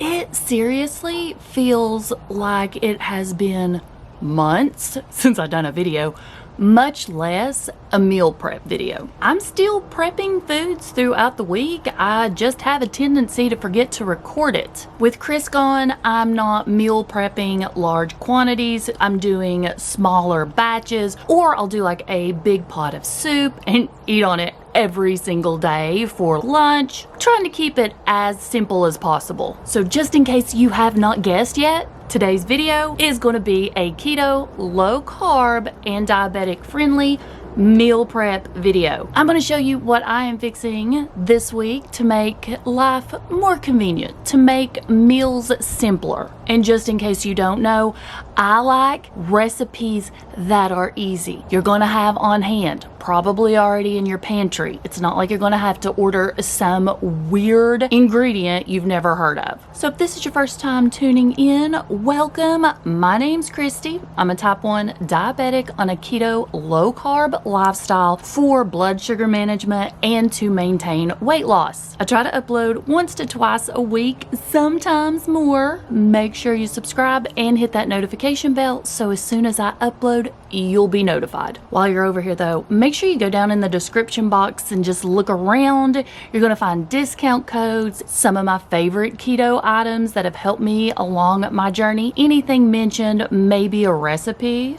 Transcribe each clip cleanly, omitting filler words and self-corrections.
It seriously feels like it has been months since I've done a video, much less a meal prep video. I'm still prepping foods throughout the week. I just have a tendency to forget to record it. With Chris gone, I'm not meal prepping large quantities. I'm doing smaller batches, or I'll do like a big pot of soup and eat on it every single day for lunch, trying to keep it as simple as possible. So just in case you have not guessed yet, today's video is going to be a keto, low carb, and diabetic friendly meal prep video. I'm going to show you what I am fixing this week to make life more convenient, to make meals simpler. And just in case you don't know, I like recipes that are easy. You're going to have on hand, probably already in your pantry. It's not like you're going to have to order some weird ingredient you've never heard of. So if this is your first time tuning in, welcome. My name's Kristi. I'm a type 1 diabetic on a keto low carb lifestyle for blood sugar management and to maintain weight loss. I try to upload once to twice a week, sometimes more. Make sure you subscribe and hit that notification bell so as soon as I upload, you'll be notified. While you're over here though, make sure you go down in the description box and just look around. You're going to find discount codes, some of my favorite keto items that have helped me along my journey. Anything mentioned, maybe a recipe.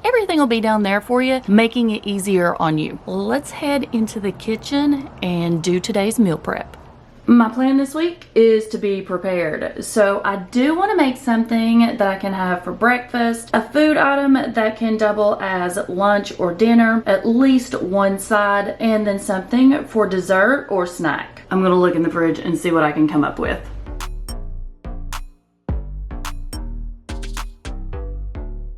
Everything will be down there for you, making it easier on you. Let's head into the kitchen and do today's meal prep. My plan this week is to be prepared. So I do want to make something that I can have for breakfast, a food item that can double as lunch or dinner, at least one side, and then something for dessert or snack. I'm going to look in the fridge and see what I can come up with.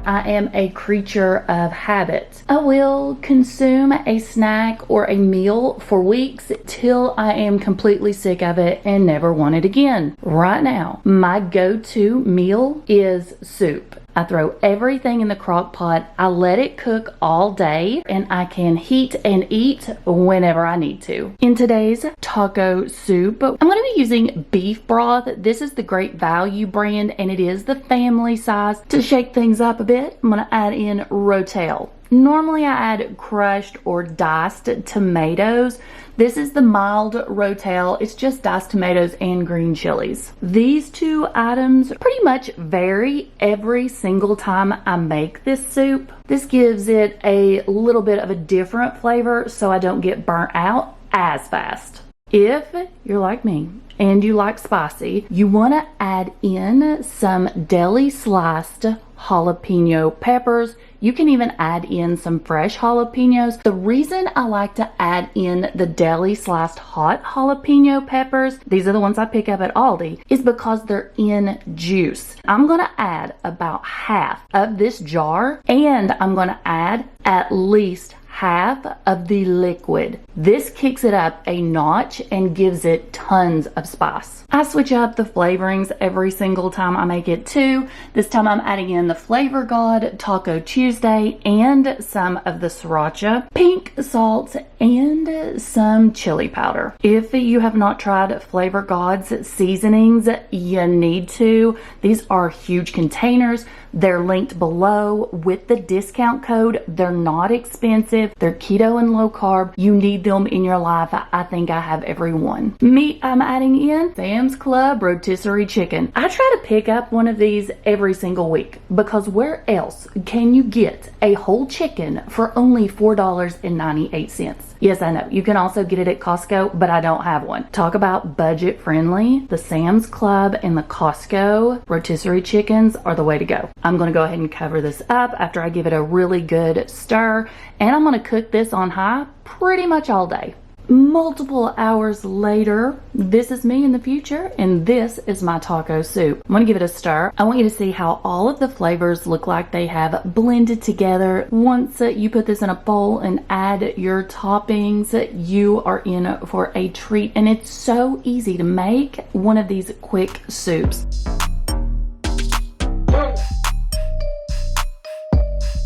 I am a creature of habit. I will consume a snack or a meal for weeks till I am completely sick of it and never want it again. Right now, my go-to meal is soup. I throw everything in the crock pot. I let it cook all day and I can heat and eat whenever I need to. In today's taco soup, I'm going to be using beef broth. This is the Great Value brand and it is the family size. To shake things up a bit, I'm going to add in rotel. Normally I add crushed or diced tomatoes. This is the mild rotel. It's just diced tomatoes and green chilies. These two items pretty much vary every single time I make this soup. This gives it a little bit of a different flavor so I don't get burnt out as fast. If you're like me and you like spicy, you want to add in some deli sliced jalapeno peppers. You can even add in some fresh jalapenos. The reason I like to add in the deli sliced hot jalapeno peppers, these are the ones I pick up at Aldi, is because they're in juice. I'm gonna add about half of this jar and I'm gonna add at least half of the liquid. This kicks it up a notch and gives it tons of spice. I switch up the flavorings every single time I make it too. This time I'm adding in the Flavor God Taco Tuesday and some of the sriracha, pink salt, and some chili powder. If you have not tried Flavor God's seasonings, you need to. These are huge containers. They're linked below with the discount code. They're not expensive. They're keto and low carb. You need them in your life. I think I have every one. Meat I'm adding in Sam's Club rotisserie chicken. I try to pick up one of these every single week because where else can you get a whole chicken for only $4.98? Yes, I know. You can also get it at Costco, but I don't have one. Talk about budget friendly. The Sam's Club and the Costco rotisserie chickens are the way to go. I'm going to go ahead and cover this up after I give it a really good stir, and I'm going to cook this on high pretty much all day. Multiple hours later, this is me in the future and this is my taco soup. I'm gonna give it a stir. I want you to see how all of the flavors look like they have blended together. Once you put this in a bowl and add your toppings, you are in for a treat, and it's so easy to make one of these quick soups.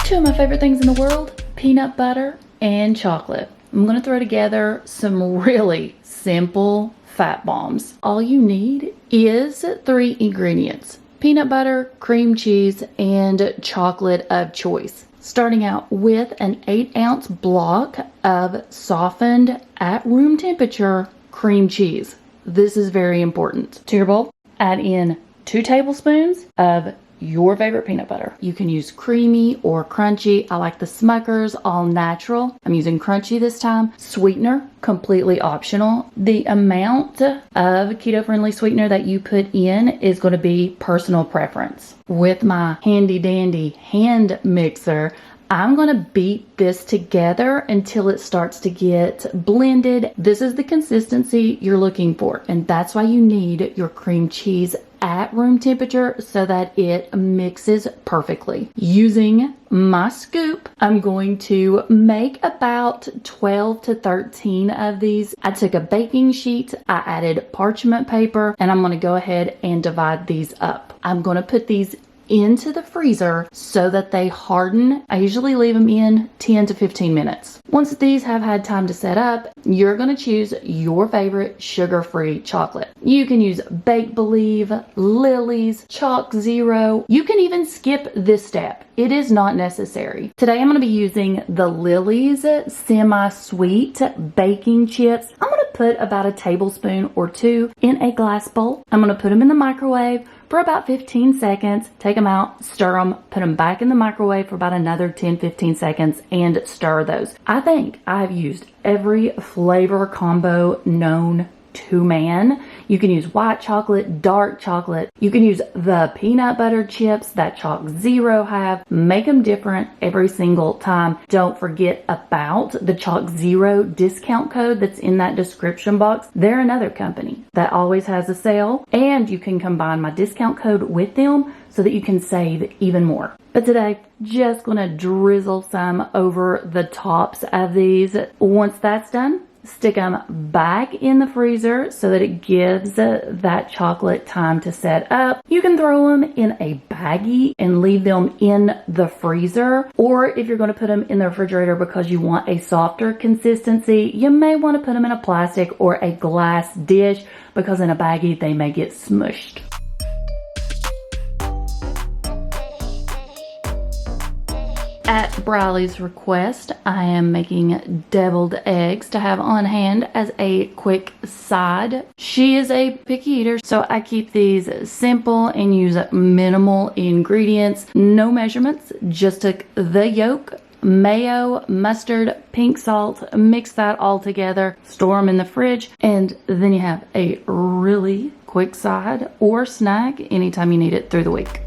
Two of my favorite things in the world, peanut butter and chocolate. I'm gonna throw together some really simple fat bombs. All you need is 3 ingredients: peanut butter, cream cheese, and chocolate of choice. Starting out with an 8-ounce block of softened at room temperature cream cheese. This is very important. To your bowl, add in 2 tablespoons of your favorite peanut butter. You can use creamy or crunchy. I like the Smucker's all natural. I'm using crunchy this time. Sweetener, completely optional. The amount of keto friendly sweetener that you put in is going to be personal preference. With my handy dandy hand mixer, I'm going to beat this together until it starts to get blended. This is the consistency you're looking for, and that's why you need your cream cheese at room temperature so that it mixes perfectly. Using my scoop, I'm going to make about 12 to 13 of these. I took a baking sheet, I added parchment paper, and I'm going to go ahead and divide these up. I'm going to put these into the freezer so that they harden. I usually leave them in 10 to 15 minutes. Once these have had time to set up, you're going to choose your favorite sugar-free chocolate. You can use Bake Believe, Lily's, Chalk Zero. You can even skip this step. It is not necessary. Today I'm going to be using the Lily's semi-sweet baking chips. I'm going to put about a tablespoon or 2 in a glass bowl. I'm going to put them in the microwave for about 15 seconds, take them out, stir them, put them back in the microwave for about another 10-15 seconds, and stir those. I think I've used every flavor combo known to man. You can use white chocolate, dark chocolate. You can use the peanut butter chips that Chalk Zero have. Make them different every single time. Don't forget about the Chalk Zero discount code that's in that description box. They're another company that always has a sale, and you can combine my discount code with them so that you can save even more. But today, just gonna drizzle some over the tops of these. Once that's done, stick them back in the freezer so that it gives that chocolate time to set up. You can throw them in a baggie and leave them in the freezer, or if you're going to put them in the refrigerator because you want a softer consistency, you may want to put them in a plastic or a glass dish because in a baggie they may get smushed. At Briley's request, I am making deviled eggs to have on hand as a quick side. She is a picky eater, so I keep these simple and use minimal ingredients. No measurements, just took the yolk, mayo, mustard, pink salt, mix that all together, store them in the fridge, and then you have a really quick side or snack anytime you need it through the week.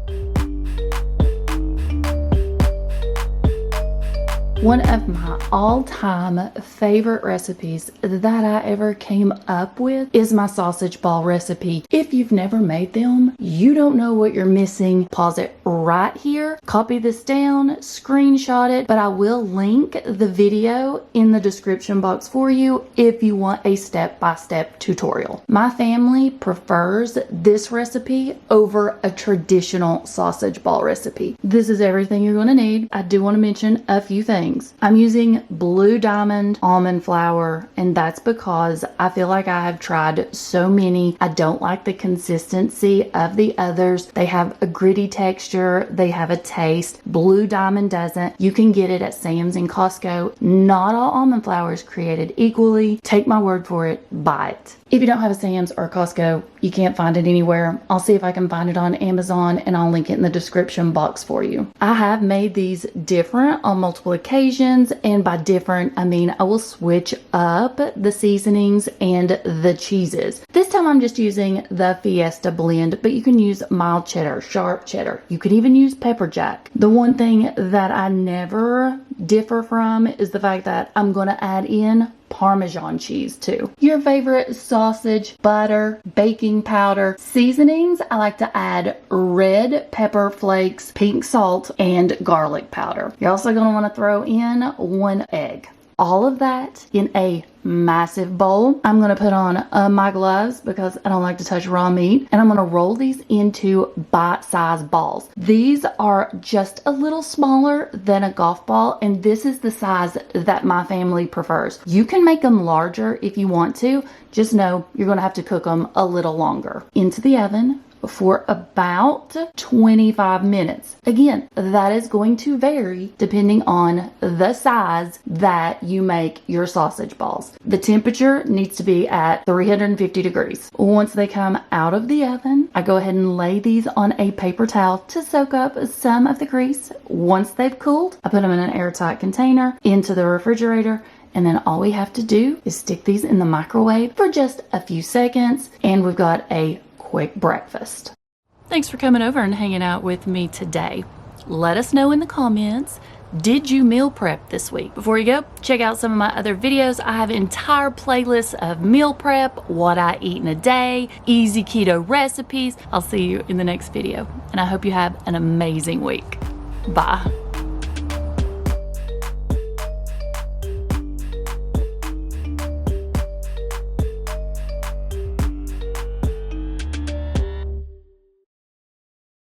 One of my all-time favorite recipes that I ever came up with is my sausage ball recipe. If you've never made them, you don't know what you're missing. Pause it right here, copy this down, screenshot it, but I will link the video in the description box for you if you want a step-by-step tutorial. My family prefers this recipe over a traditional sausage ball recipe. This is everything you're going to need. I do want to mention a few things. I'm using Blue Diamond almond flour, and that's because I feel like I have tried so many. I don't like the consistency of the others. They have a gritty texture. They have a taste. Blue Diamond doesn't. You can get it at Sam's and Costco. Not all almond flour is created equally. Take my word for it. Buy it. If you don't have a Sam's or Costco, you can't find it anywhere, I'll see if I can find it on Amazon and I'll link it in the description box for you. I have made these different on multiple occasions, and by different, I mean I will switch up the seasonings and the cheeses. This time I'm just using the Fiesta blend, but you can use mild cheddar, sharp cheddar. You could even use pepper jack. The one thing that I never differ from is the fact that I'm going to add in Parmesan cheese too. Your favorite sausage, butter, baking powder, seasonings. I like to add red pepper flakes, pink salt, and garlic powder. You're also going to want to throw in 1 egg. All of that in a massive bowl. I'm going to put on my gloves because I don't like to touch raw meat, and I'm going to roll these into bite-sized balls. These are just a little smaller than a golf ball, and this is the size that my family prefers. You can make them larger if you want to. Just know you're going to have to cook them a little longer. Into the oven for about 25 minutes. Again, that is going to vary depending on the size that you make your sausage balls. The temperature needs to be at 350 degrees. Once they come out of the oven, I go ahead and lay these on a paper towel to soak up some of the grease. Once they've cooled, I put them in an airtight container into the refrigerator. And then all we have to do is stick these in the microwave for just a few seconds, and we've got a quick breakfast. Thanks for coming over and hanging out with me today. Let us know in the comments, did you meal prep this week? Before you go, check out some of my other videos. I have entire playlists of meal prep, what I eat in a day, easy keto recipes. I'll see you in the next video, and I hope you have an amazing week. Bye.